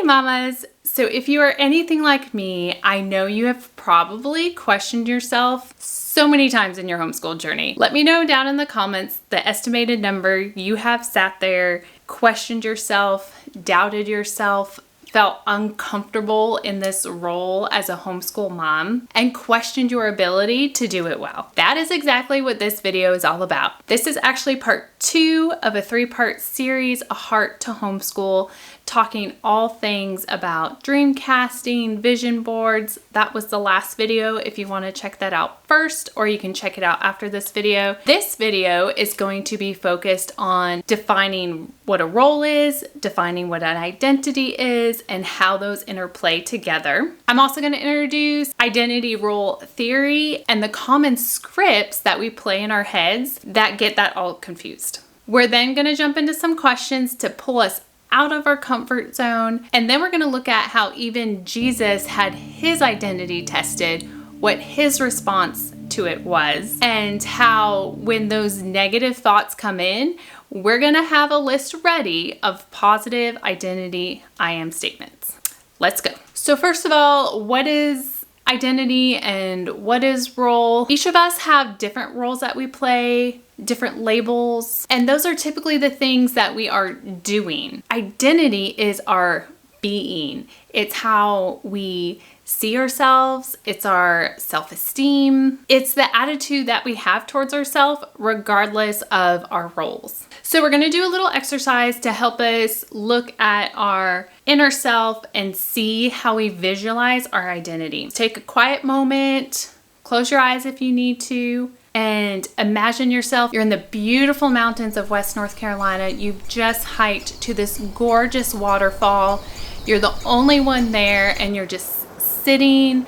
mamas! So if you are anything like me, I know you have probably questioned yourself so many times in your homeschool journey. Let me know down in the comments the estimated number you have sat there, questioned yourself, doubted yourself, felt uncomfortable in this role as a homeschool mom, and questioned your ability to do it well. That is exactly what this video is all about. This is actually part 2 of a 3-part series, A Heart to Homeschool, talking all things about dream casting, vision boards. That was the last video if you want to check that out first, or you can check it out after this video. This video is going to be focused on defining what a role is, defining what an identity is, and how those interplay together. I'm also going to introduce identity role theory and the common scripts that we play in our heads that get that all confused. We're then going to jump into some questions to pull us out of our comfort zone, and then we're going to look at how even Jesus had his identity tested, what his response to it was, and how when those negative thoughts come in, we're going to have a list ready of positive identity I am statements. Let's go. So first of all, what is identity and what is role? Each of us have different roles that we play, different labels, and those are typically the things that we are doing. Identity is our being. It's how we see ourselves. It's our self-esteem. It's the attitude that we have towards ourselves regardless of our roles. So we're going to do a little exercise to help us look at our inner self and see how we visualize our identity. Take a quiet moment, close your eyes if you need to, and imagine yourself, you're in the beautiful mountains of West North Carolina. You've just hiked to this gorgeous waterfall. You're the only one there, and you're just sitting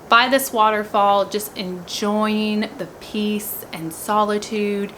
by this waterfall, just enjoying the peace and solitude.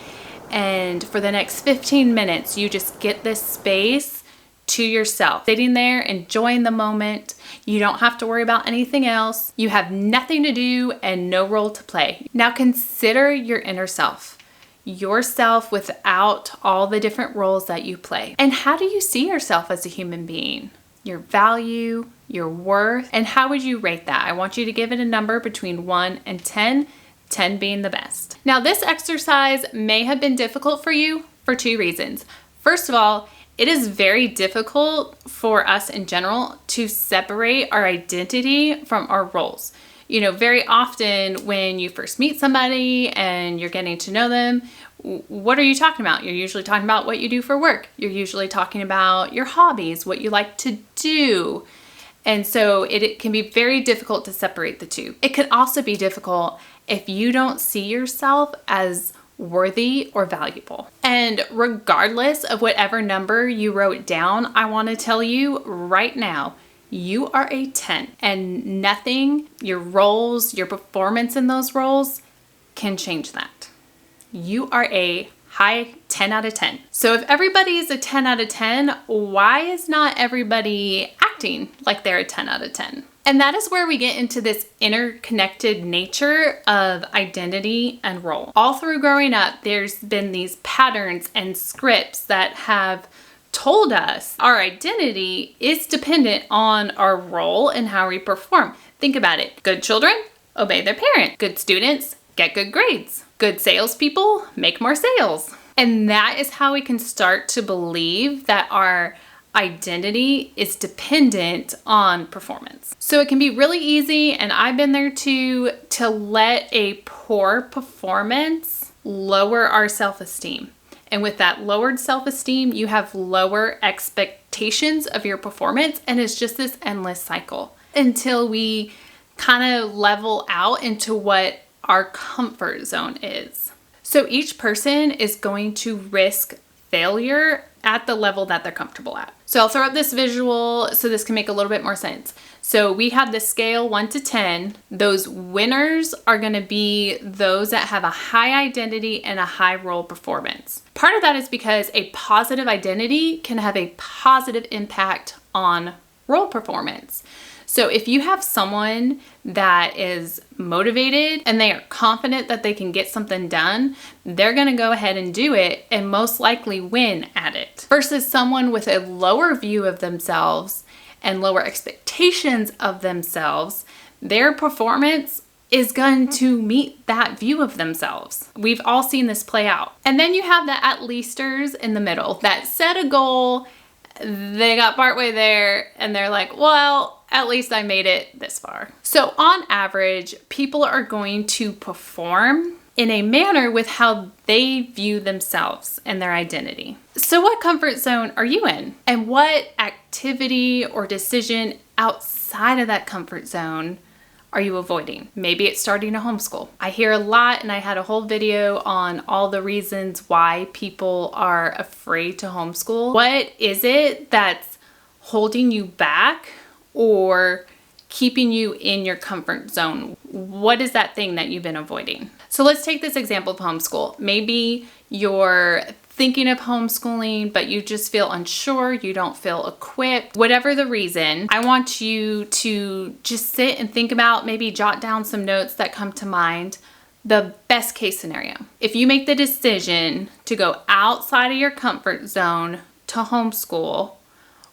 And for the next 15 minutes, you just get this space to yourself, sitting there, enjoying the moment. You don't have to worry about anything else. You have nothing to do and no role to play. Now consider your inner self, yourself without all the different roles that you play. And how do you see yourself as a human being? Your value, your worth, and how would you rate that? I want you to give it a number between 1 and 10, 10 being the best. Now this exercise may have been difficult for you for 2 reasons. First of all, it is very difficult for us in general to separate our identity from our roles. You know, very often when you first meet somebody and you're getting to know them, what are you talking about? You're usually talking about what you do for work. You're usually talking about your hobbies, what you like to do. And so it can be very difficult to separate the two. It can also be difficult if you don't see yourself as worthy or valuable. And regardless of whatever number you wrote down, I want to tell you right now, you are a 10, and nothing, your roles, your performance in those roles can change that. You are a high 10 out of 10. So if everybody is a 10 out of 10, why is not everybody acting like they're a 10 out of 10? And that is where we get into this interconnected nature of identity and role. All through growing up, there's been these patterns and scripts that have told us our identity is dependent on our role and how we perform. Think about it. Good children obey their parent. Good students get good grades. Good salespeople make more sales. And that is how we can start to believe that our identity is dependent on performance. So it can be really easy, and I've been there too, to let a poor performance lower our self-esteem. And with that lowered self-esteem, you have lower expectations of your performance, and it's just this endless cycle until we kind of level out into what our comfort zone is. So each person is going to risk failure at the level that they're comfortable at. So I'll throw up this visual so this can make a little bit more sense. So we have the scale 1 to 10. Those winners are going to be those that have a high identity and a high role performance. Part of that is because a positive identity can have a positive impact on role performance. So if you have someone that is motivated and they are confident that they can get something done, they're going to go ahead and do it and most likely win at it. Versus someone with a lower view of themselves and lower expectations of themselves, their performance is going to meet that view of themselves. We've all seen this play out. And then you have the at-leasters in the middle that set a goal, they got partway there, and they're like, well, at least I made it this far. So on average, people are going to perform in a manner with how they view themselves and their identity. So what comfort zone are you in? And what activity or decision outside of that comfort zone are you avoiding? Maybe it's starting a homeschool. I hear a lot, and I had a whole video on all the reasons why people are afraid to homeschool. What is it that's holding you back or keeping you in your comfort zone? What is that thing that you've been avoiding? So let's take this example of homeschool. Maybe you're thinking of homeschooling, but you just feel unsure, you don't feel equipped. Whatever the reason, I want you to just sit and think about, maybe jot down some notes that come to mind, the best case scenario. If you make the decision to go outside of your comfort zone to homeschool,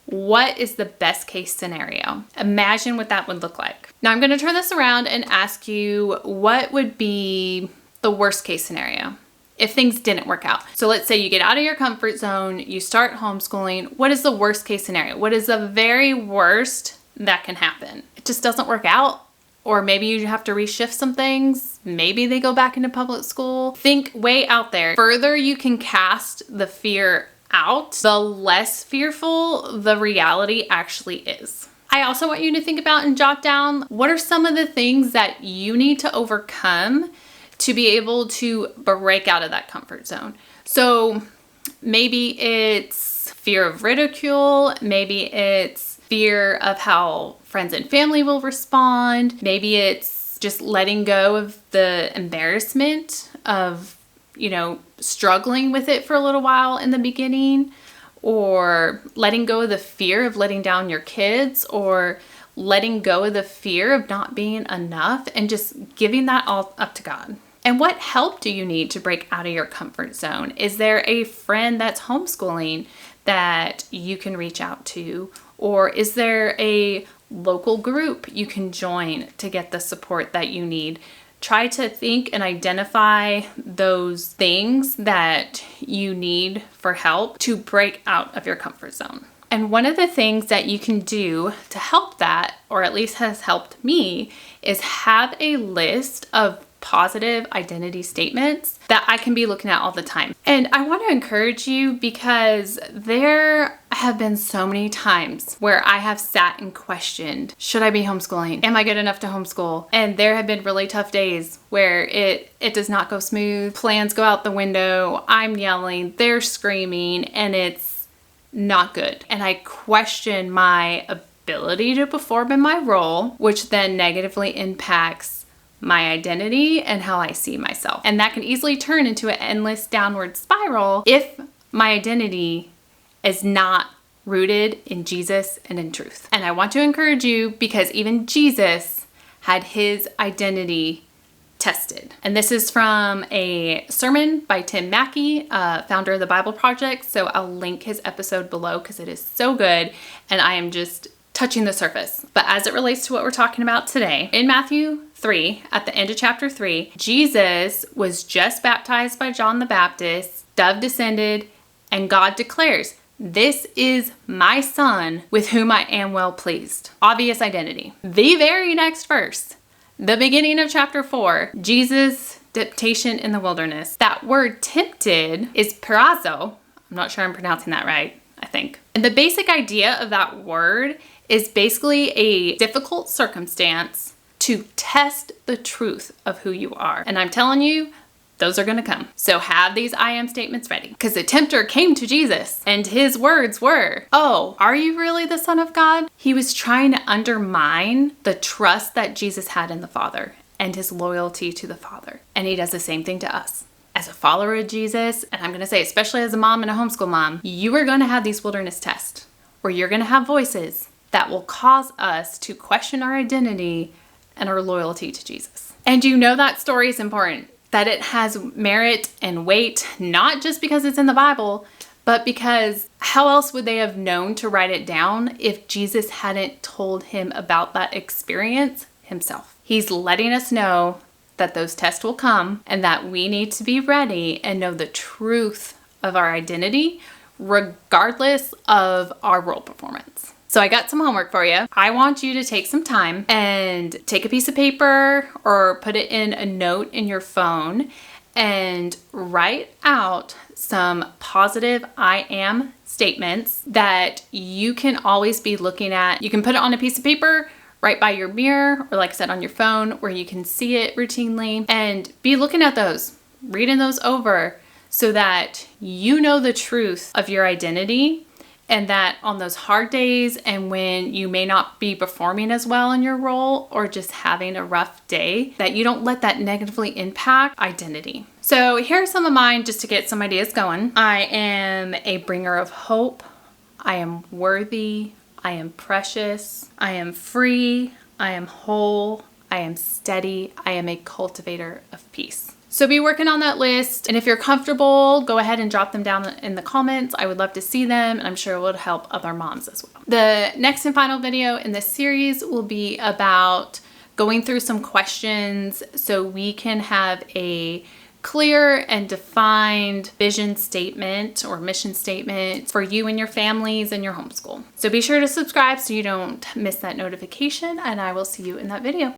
what is the best case scenario? Imagine what that would look like. Now I'm going to turn this around and ask you, what would be the worst case scenario if things didn't work out? So let's say you get out of your comfort zone, you start homeschooling. What is the worst case scenario? What is the very worst that can happen? It just doesn't work out. Or maybe you have to reshift some things. Maybe they go back into public school. Think way out there. Further you can cast the fear out, the less fearful the reality actually is. I also want you to think about and jot down, what are some of the things that you need to overcome to be able to break out of that comfort zone? So maybe it's fear of ridicule, maybe it's fear of how friends and family will respond, maybe it's just letting go of the embarrassment of struggling with it for a little while in the beginning, or letting go of the fear of letting down your kids, or letting go of the fear of not being enough, and just giving that all up to God. And what help do you need to break out of your comfort zone? Is there a friend that's homeschooling that you can reach out to? Or is there a local group you can join to get the support that you need? Try to think and identify those things that you need for help to break out of your comfort zone. And one of the things that you can do to help that, or at least has helped me, is have a list of positive identity statements that I can be looking at all the time. And I want to encourage you, because there have been so many times where I have sat and questioned, should I be homeschooling? Am I good enough to homeschool? And there have been really tough days where it does not go smooth. Plans go out the window. I'm yelling, they're screaming, and it's not good. And I question my ability to perform in my role, which then negatively impacts my identity and how I see myself. And that can easily turn into an endless downward spiral if my identity is not rooted in Jesus and in truth. And I want to encourage you, because even Jesus had his identity tested. And this is from a sermon by Tim Mackey, founder of the Bible Project. So I'll link his episode below because it is so good. And I am just touching the surface. But as it relates to what we're talking about today, in Matthew 3, at the end of chapter 3, Jesus was just baptized by John the Baptist, dove descended, and God declares, "This is my son with whom I am well pleased." Obvious identity. The very next verse, the beginning of chapter 4, Jesus' temptation in the wilderness. That word tempted is parazo. I'm not sure I'm pronouncing that right, I think. And the basic idea of that word is basically a difficult circumstance to test the truth of who you are. And I'm telling you, those are going to come. So have these I am statements ready, because the tempter came to Jesus and his words were, "Oh, are you really the Son of God?" He was trying to undermine the trust that Jesus had in the Father and his loyalty to the Father. And he does the same thing to us. As a follower of Jesus, and I'm going to say, especially as a mom and a homeschool mom, you are going to have these wilderness tests where you're going to have voices that will cause us to question our identity and our loyalty to Jesus. And that story is important, that it has merit and weight, not just because it's in the Bible, but because How else would they have known to write it down if Jesus hadn't told him about that experience himself? He's letting us know that those tests will come and that we need to be ready and know the truth of our identity regardless of our role performance. So I got some homework for you. I want you to take some time and take a piece of paper or put it in a note in your phone and write out some positive I am statements that you can always be looking at. You can put it on a piece of paper right by your mirror, or like I said, on your phone where you can see it routinely, and be looking at those, reading those over so that you know the truth of your identity, and that on those hard days and when you may not be performing as well in your role or just having a rough day, that you don't let that negatively impact identity. So here are some of mine just to get some ideas going. I am a bringer of hope. I am worthy. I am precious. I am free. I am whole. I am steady. I am a cultivator of peace. So be working on that list. And if you're comfortable, go ahead and drop them down in the comments. I would love to see them, and I'm sure it would help other moms as well. The next and final video in this series will be about going through some questions so we can have a clear and defined vision statement or mission statement for you and your families and your homeschool. So be sure to subscribe so you don't miss that notification, and I will see you in that video.